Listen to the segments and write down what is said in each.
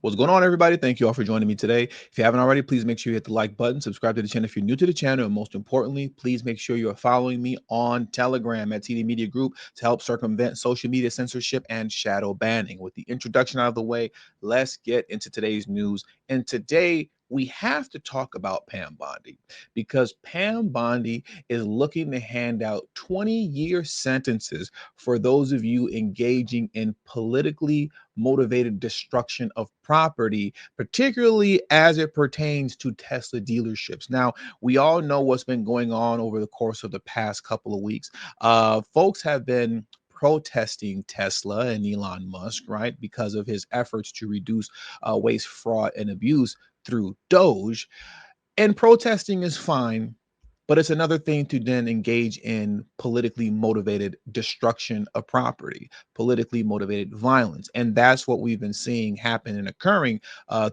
What's going on, everybody? Thank you all for joining me today. If you haven't already, please make sure you hit the like button, subscribe to the channel if you're new to the channel, and most importantly, please make sure you are following me on Telegram at TD Media Group to help circumvent social media censorship and shadow banning. With the introduction out of the way, let's get into today's news. And today, we have to talk about Pam Bondi because Pam Bondi is looking to hand out 20-year sentences for those of you engaging in politically motivated destruction of property, particularly as it pertains to Tesla dealerships. Now, we all know what's been going on over the course of the past couple of weeks. Folks have been protesting Tesla and Elon Musk, right, because of his efforts to reduce waste, fraud, and abuse through DOGE. And protesting is fine, but it's another thing to then engage in politically motivated destruction of property, politically motivated violence. And that's what we've been seeing happen and occurring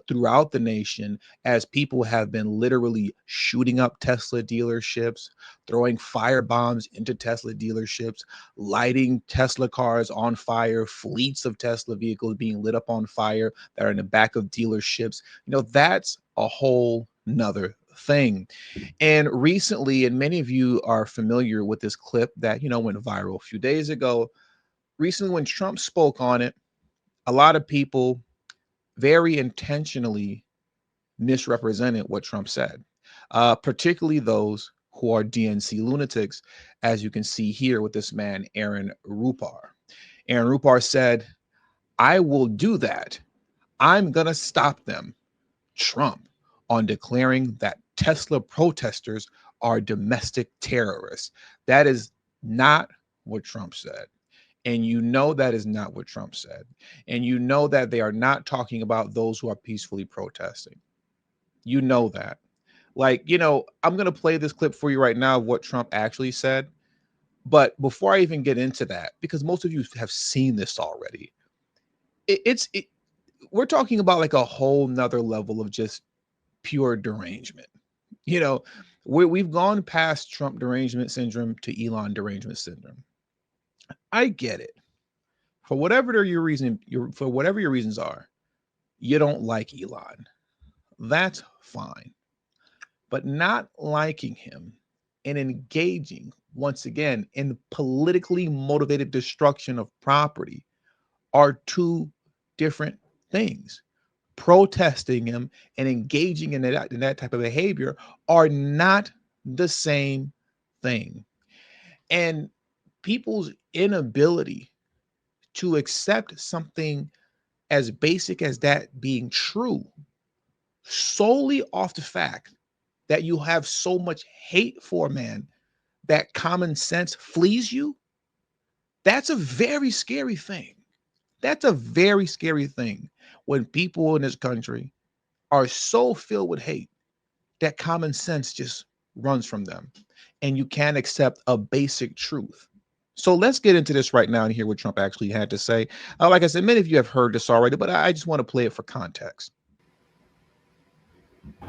throughout the nation as people have been literally shooting up Tesla dealerships, throwing fire bombs into Tesla dealerships, lighting Tesla cars on fire, fleets of Tesla vehicles being lit up on fire that are in the back of dealerships. You know, that's a whole nother thing. And recently, and many of you are familiar with this clip that, went viral a few days ago. Recently, when Trump spoke on it, a lot of people very intentionally misrepresented what Trump said, particularly those who are DNC lunatics, as you can see here with this man, Aaron Rupar. Aaron Rupar said, "I will do that. I'm going to stop them." Trump on declaring that Tesla protesters are domestic terrorists. That is not what Trump said. And you know that is not what Trump said. And you know that they are not talking about those who are peacefully protesting. You know that. I'm going to play this clip for you right now of what Trump actually said. But before I even get into that, because most of you have seen this already, we're talking about like a whole nother level of just pure derangement. We've gone past Trump derangement syndrome to Elon derangement syndrome. I get it. For whatever your reasons are, you don't like Elon. That's fine. But not liking him and engaging once again in politically motivated destruction of property are two different things. Protesting him and engaging in that type of behavior are not the same thing. And people's inability to accept something as basic as that being true solely off the fact that you have so much hate for man that common sense flees you, that's a very scary thing. That's a very scary thing when people in this country are so filled with hate that common sense just runs from them and you can't accept a basic truth. So let's get into this right now and hear what Trump actually had to say. Like I said, many of you have heard this already, but I just want to play it for context.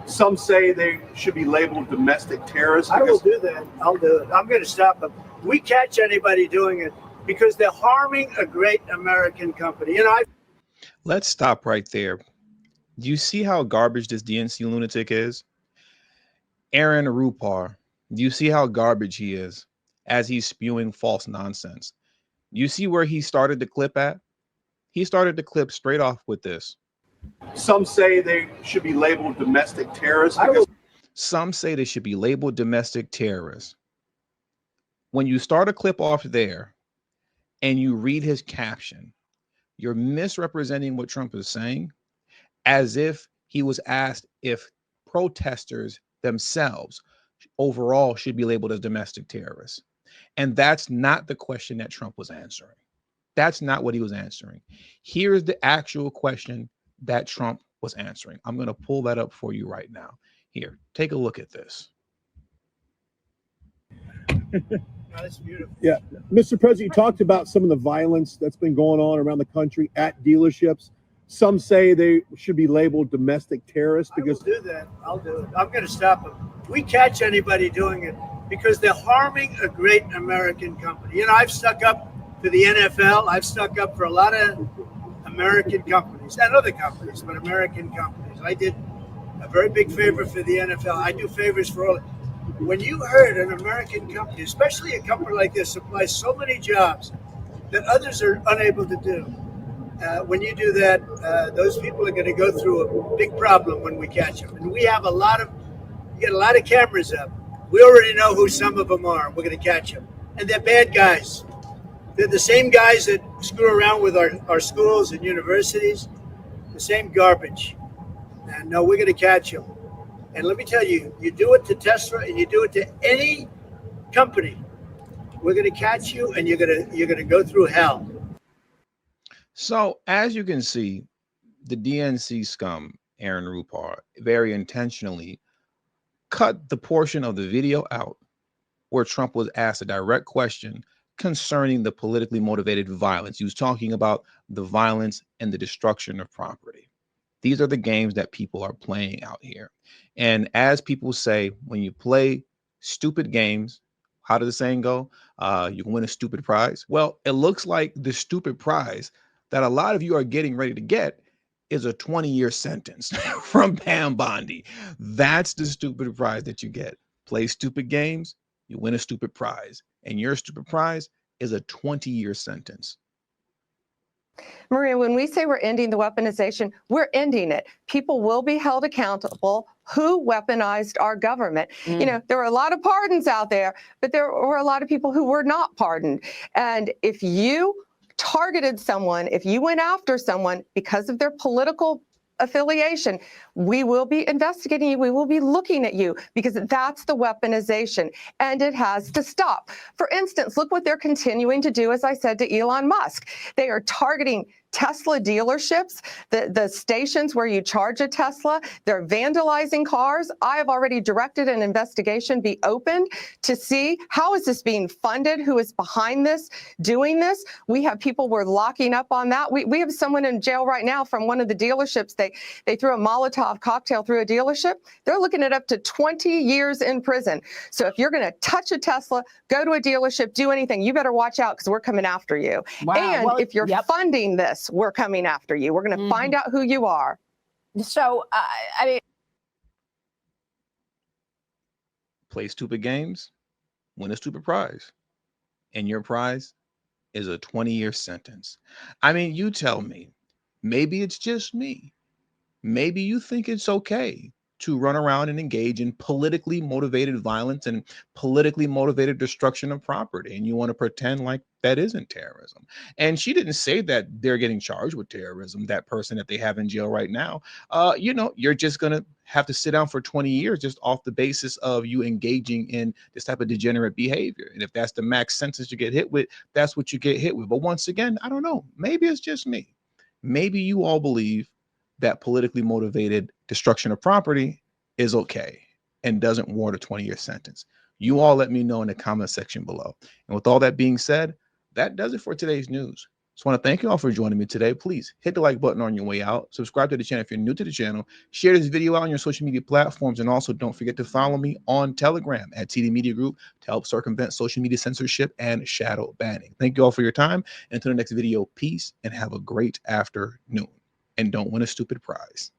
Some say they should be labeled domestic terrorists. I will do that. I'll do it. I'm going to stop them. We catch anybody doing it because they're harming a great American company. Let's stop right there. Do you see how garbage this DNC lunatic is? Aaron Rupar, do you see how garbage he is as he's spewing false nonsense? Do you see where he started the clip at? He started the clip straight off with this. Some say they should be labeled domestic terrorists. Some say they should be labeled domestic terrorists. When you start a clip off there and you read his caption, you're misrepresenting what Trump is saying as if he was asked if protesters themselves overall should be labeled as domestic terrorists. And that's not the question that Trump was answering. That's not what he was answering. Here's the actual question that Trump was answering. I'm going to pull that up for you right now. Here, take a look at this. That's beautiful. Yeah. Mr. President, you talked about some of the violence that's been going on around the country at dealerships. Some say they should be labeled domestic terrorists because I will do that. I'll do it. I'm going to stop them. We catch anybody doing it because they're harming a great American company. I've stuck up for the NFL. I've stuck up for a lot of American companies. companies and other companies, but American companies. I did a very big favor for the NFL. I do favors for all. When you heard an American company, especially a company like this, supplies so many jobs that others are unable to do, when you do that, those people are going to go through a big problem when we catch them. And we have you get a lot of cameras up. We already know who some of them are. We're going to catch them. And they're bad guys. They're the same guys that screw around with our schools and universities, the same garbage. And no, we're going to catch them. And let me tell you, you do it to Tesla and you do it to any company, we're going to catch you and you're going to go through hell. So as you can see, the DNC scum, Aaron Rupar, very intentionally cut the portion of the video out where Trump was asked a direct question concerning the politically motivated violence. He was talking about the violence and the destruction of property. These are the games that people are playing out here. And as people say, when you play stupid games, how does the saying go? You can win a stupid prize. Well, it looks like the stupid prize that a lot of you are getting ready to get is a 20-year sentence from Pam Bondi. That's the stupid prize that you get. Play stupid games, you win a stupid prize. And your stupid prize is a 20-year sentence. Maria, when we say we're ending the weaponization, we're ending it. People will be held accountable who weaponized our government. You know, there were a lot of pardons out there, but there were a lot of people who were not pardoned. And if you targeted someone, if you went after someone because of their political affiliation, we will be investigating you. We will be looking at you because that's the weaponization and it has to stop. For instance, look what they're continuing to do, as I said, to Elon Musk. They are targeting Tesla dealerships, the stations where you charge a Tesla. They're vandalizing cars. I have already directed an investigation be opened to see how is this being funded, who is behind this, doing this. We have people we're locking up on that. We have someone in jail right now from one of the dealerships. They threw a Molotov cocktail through a dealership. They're looking at up to 20 years in prison. So if you're going to touch a Tesla, go to a dealership, do anything, you better watch out because we're coming after you. Wow. And Well, if you're funding this, we're coming after you. We're going to find out who you are. So, I mean, Play stupid games, win a stupid prize. And your prize is a 20-year sentence. I mean, you tell me, maybe it's just me. Maybe you think it's okay to run around and engage in politically motivated violence and politically motivated destruction of property. And you want to pretend like that isn't terrorism. And she didn't say that they're getting charged with terrorism, that person that they have in jail right now. You know, you're just going to have to sit down for 20 years just off the basis of you engaging in this type of degenerate behavior. And if that's the max sentence you get hit with, that's what you get hit with. But once again, I don't know. Maybe it's just me. Maybe you all believe that politically motivated destruction of property is okay and doesn't warrant a 20-year sentence. You all let me know in the comment section below. And with all that being said, that does it for today's news. Just want to thank you all for joining me today. Please hit the like button on your way out. Subscribe to the channel if you're new to the channel. Share this video out on your social media platforms. And also don't forget to follow me on Telegram at TD Media Group to help circumvent social media censorship and shadow banning. Thank you all for your time. And until the next video, peace and have a great afternoon. And don't win a stupid prize.